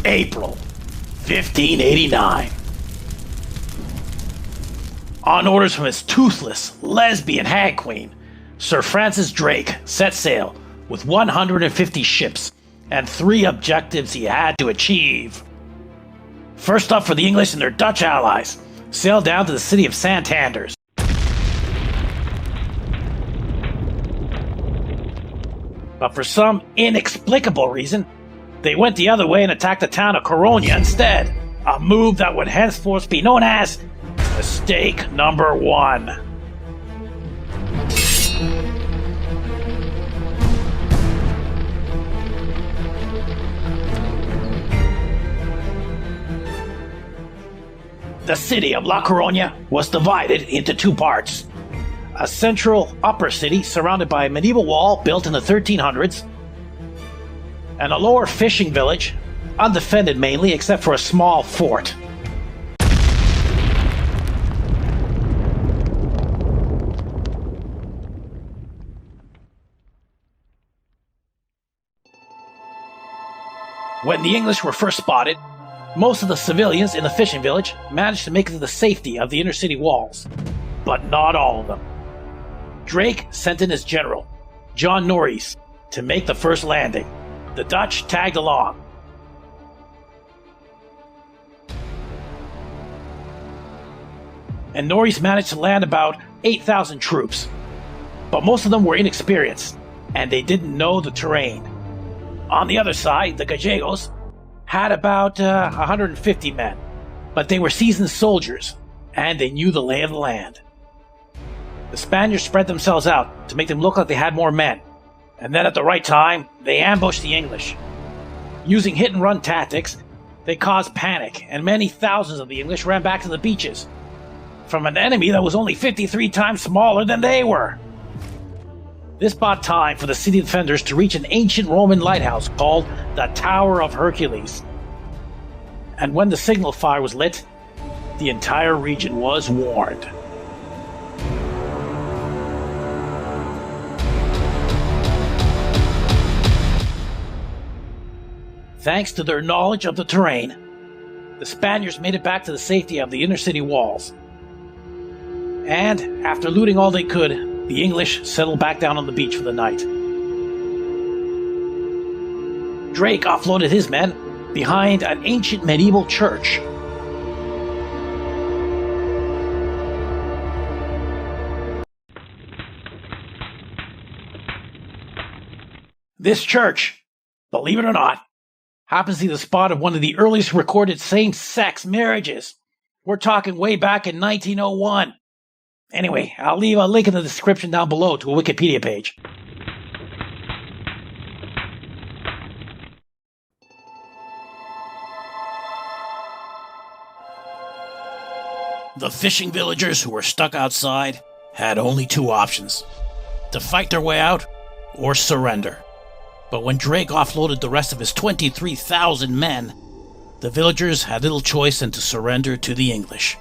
April 1589. On orders from his toothless, lesbian hag queen, Sir Francis Drake set sail with 150 ships and 3 objectives he had to achieve. First up for the English and their Dutch allies, sailed down to the city of Santander. But for some inexplicable reason, they went the other way and attacked the town of Coronia instead, a move that would henceforth be known as Mistake Number 1. The city of La Coruña was divided into 2 parts. A central upper city surrounded by a medieval wall built in the 1300s, and a lower fishing village, undefended mainly except for a small fort. When the English were first spotted, most of the civilians in the fishing village managed to make it to the safety of the inner city walls, but not all of them. Drake sent in his general, John Norreys, to make the first landing. The Dutch tagged along. And Norreys managed to land about 8,000 troops, but most of them were inexperienced, and they didn't know the terrain. On the other side, the Gallegos had about 150 men, but they were seasoned soldiers, and they knew the lay of the land. The Spaniards spread themselves out to make them look like they had more men, and then at the right time, they ambushed the English. Using hit-and-run tactics, they caused panic, and many thousands of the English ran back to the beaches, from an enemy that was only 53 times smaller than they were. This bought time for the city defenders to reach an ancient Roman lighthouse called the Tower of Hercules. And when the signal fire was lit, the entire region was warned. Thanks to their knowledge of the terrain, the Spaniards made it back to the safety of the inner city walls. And after looting all they could, the English settled back down on the beach for the night. Drake offloaded his men behind an ancient medieval church. This church, believe it or not, happens to be the spot of one of the earliest recorded same-sex marriages. We're talking way back in 1901. Anyway, I'll leave a link in the description down below to a Wikipedia page. The fishing villagers who were stuck outside had only 2 options: to fight their way out or surrender. But when Drake offloaded the rest of his 23,000 men, the villagers had little choice than to surrender to the English.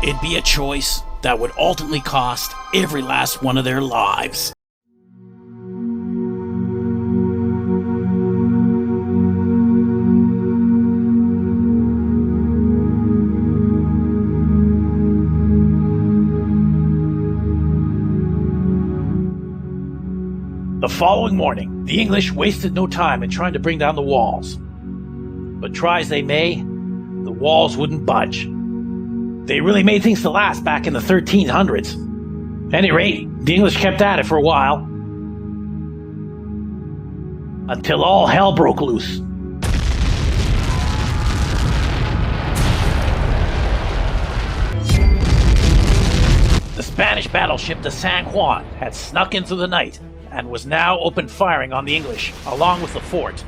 It'd be a choice that would ultimately cost every last one of their lives. The following morning, the English wasted no time in trying to bring down the walls. But try as they may, the walls wouldn't budge. They really made things to last back in the 1300s. At any rate, the English kept at it for a while, until all hell broke loose. The Spanish battleship the San Juan had snuck in through the night and was now open firing on the English, along with the fort.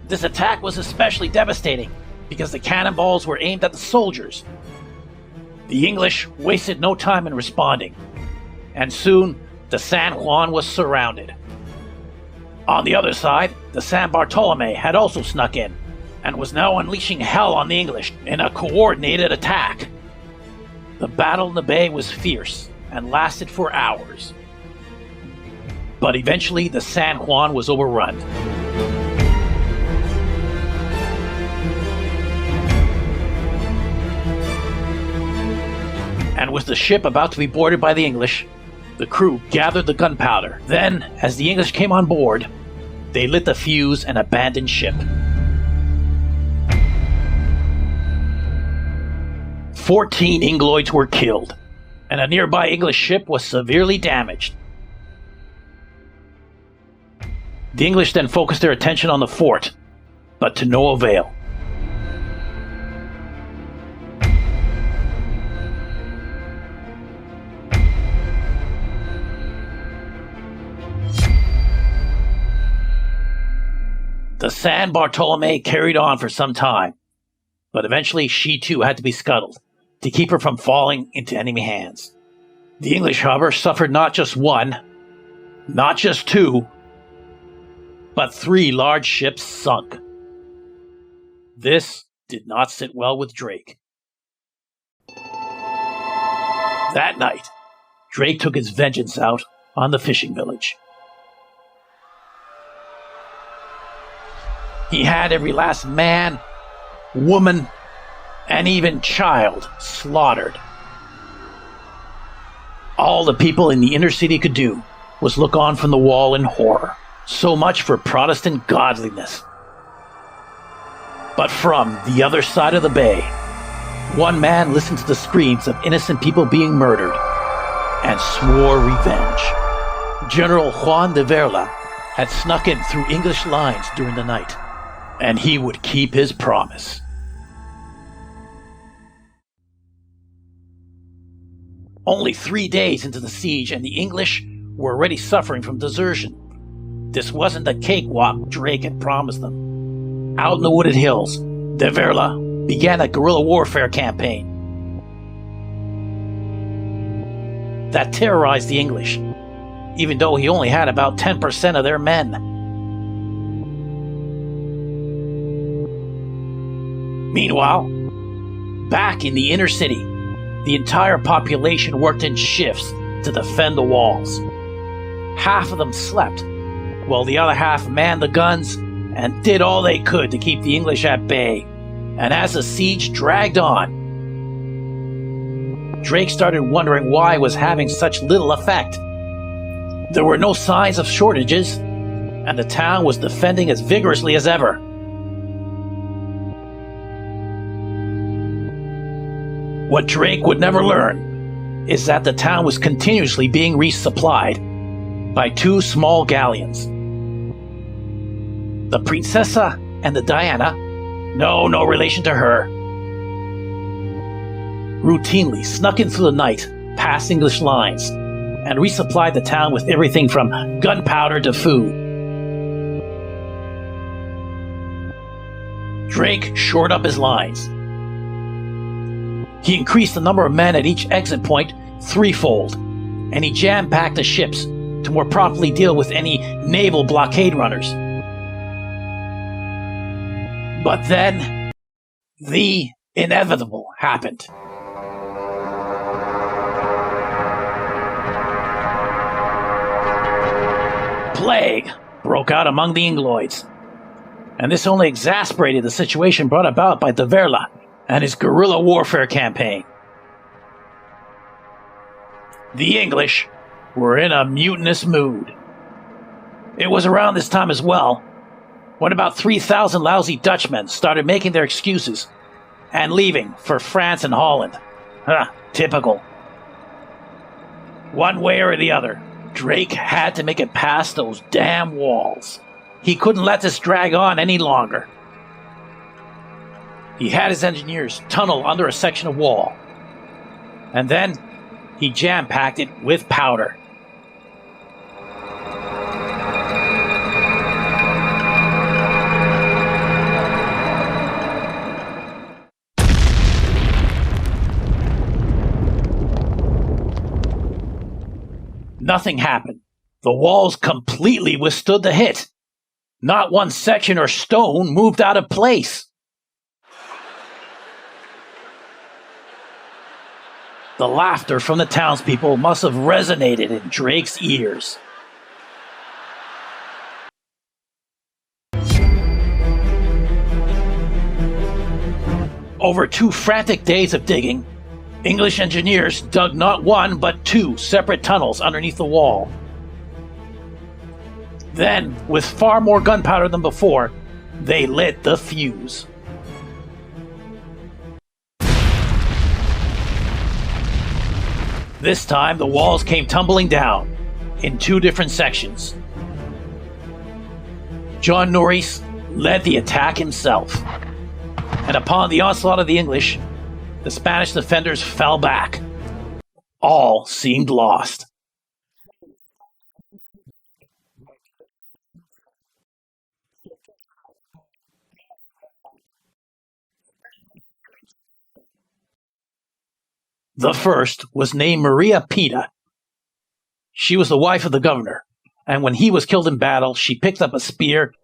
This attack was especially devastating because the cannonballs were aimed at the soldiers. The English wasted no time in responding, and soon the San Juan was surrounded. On the other side, the San Bartolome had also snuck in, and was now unleashing hell on the English in a coordinated attack. The battle in the bay was fierce and lasted for hours. But eventually, the San Juan was overrun. And with the ship about to be boarded by the English, the crew gathered the gunpowder. Then, as the English came on board, they lit the fuse and abandoned ship. 14 Ingloids were killed, and a nearby English ship was severely damaged. The English then focused their attention on the fort, but to no avail. The San Bartolome carried on for some time, but eventually she too had to be scuttled to keep her from falling into enemy hands. The English, however, suffered not just one, not just two, but 3 large ships sunk. This did not sit well with Drake. That night, Drake took his vengeance out on the fishing village. He had every last man, woman, and even child slaughtered. All the people in the inner city could do was look on from the wall in horror. So much for Protestant godliness. But from the other side of the bay, one man listened to the screams of innocent people being murdered and swore revenge. General Juan de Verla had snuck in through English lines during the night, and he would keep his promise. Only 3 days into the siege, and the English were already suffering from desertion. This wasn't the cakewalk Drake had promised them. Out in the wooded hills, de Verla began a guerrilla warfare campaign that terrorized the English, even though he only had about 10% of their men. Meanwhile, back in the inner city, the entire population worked in shifts to defend the walls. Half of them slept, while the other half manned the guns and did all they could to keep the English at bay. And as the siege dragged on, Drake started wondering why it was having such little effect. There were no signs of shortages, and the town was defending as vigorously as ever. What Drake would never learn is that the town was continuously being resupplied by 2 small galleons. The Princesa and the Diana, no relation to her, routinely snuck in through the night past English lines and resupplied the town with everything from gunpowder to food. Drake shored up his lines. He increased the number of men at each exit point 3-fold, and he jam-packed the ships to more properly deal with any naval blockade runners. But then, the inevitable happened. Plague broke out among the Ingloids, and this only exasperated the situation brought about by de Verla and his guerrilla warfare campaign. The English were in a mutinous mood. It was around this time as well when about 3,000 lousy Dutchmen started making their excuses and leaving for France and Holland. Typical. One way or the other, Drake had to make it past those damn walls. He couldn't let this drag on any longer. He had his engineers tunnel under a section of wall, and then he jam-packed it with powder. Nothing happened. The walls completely withstood the hit. Not one section or stone moved out of place. The laughter from the townspeople must have resonated in Drake's ears. Over 2 frantic days of digging, English engineers dug not 1 but 2 separate tunnels underneath the wall. Then, with far more gunpowder than before, they lit the fuse. This time, the walls came tumbling down in 2 different sections. John Norreys led the attack himself, and upon the onslaught of the English, the Spanish defenders fell back. All seemed lost. The first was named Maria Pita. She was the wife of the governor, and when he was killed in battle, she picked up a spear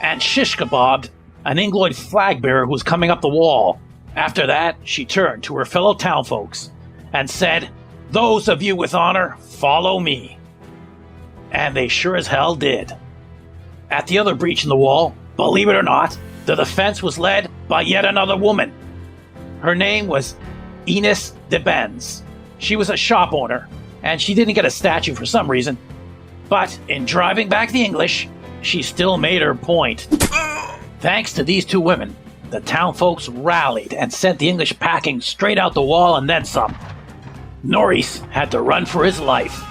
and shish kebabbed an Ingloid flag bearer who was coming up the wall. After that, she turned to her fellow townfolks and said, "Those of you with honor, follow me." And they sure as hell did. At the other breach in the wall, believe it or not, the defense was led by yet another woman. Her name was Inez de Benz. She was a shop owner, and she didn't get a statue for some reason. But in driving back the English, she still made her point. Thanks to these 2 women, the town folks rallied and sent the English packing straight out the wall and then some. Norreys had to run for his life.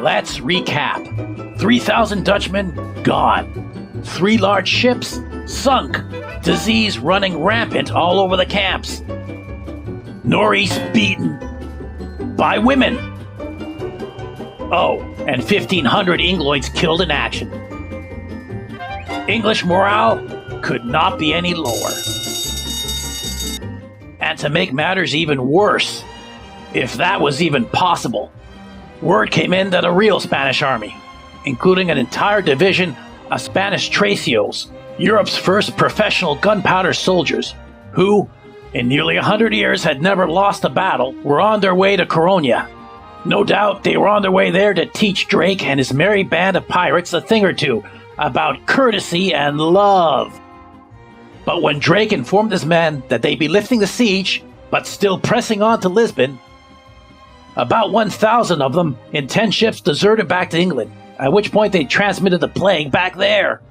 Let's recap. 3,000 Dutchmen gone. 3 large ships sunk. Disease running rampant all over the camps. Norreys beaten by women. Oh, and 1,500 Ingloids killed in action. English morale could not be any lower. And to make matters even worse, if that was even possible, word came in that a real Spanish army, including an entire division of Spanish Tracios, Europe's first professional gunpowder soldiers, who, in nearly 100 years had never lost a battle, were on their way to Coronia. No doubt they were on their way there to teach Drake and his merry band of pirates a thing or two about courtesy and love. But when Drake informed his men that they'd be lifting the siege, but still pressing on to Lisbon, about 1,000 of them in 10 ships deserted back to England, at which point they transmitted the plague back there.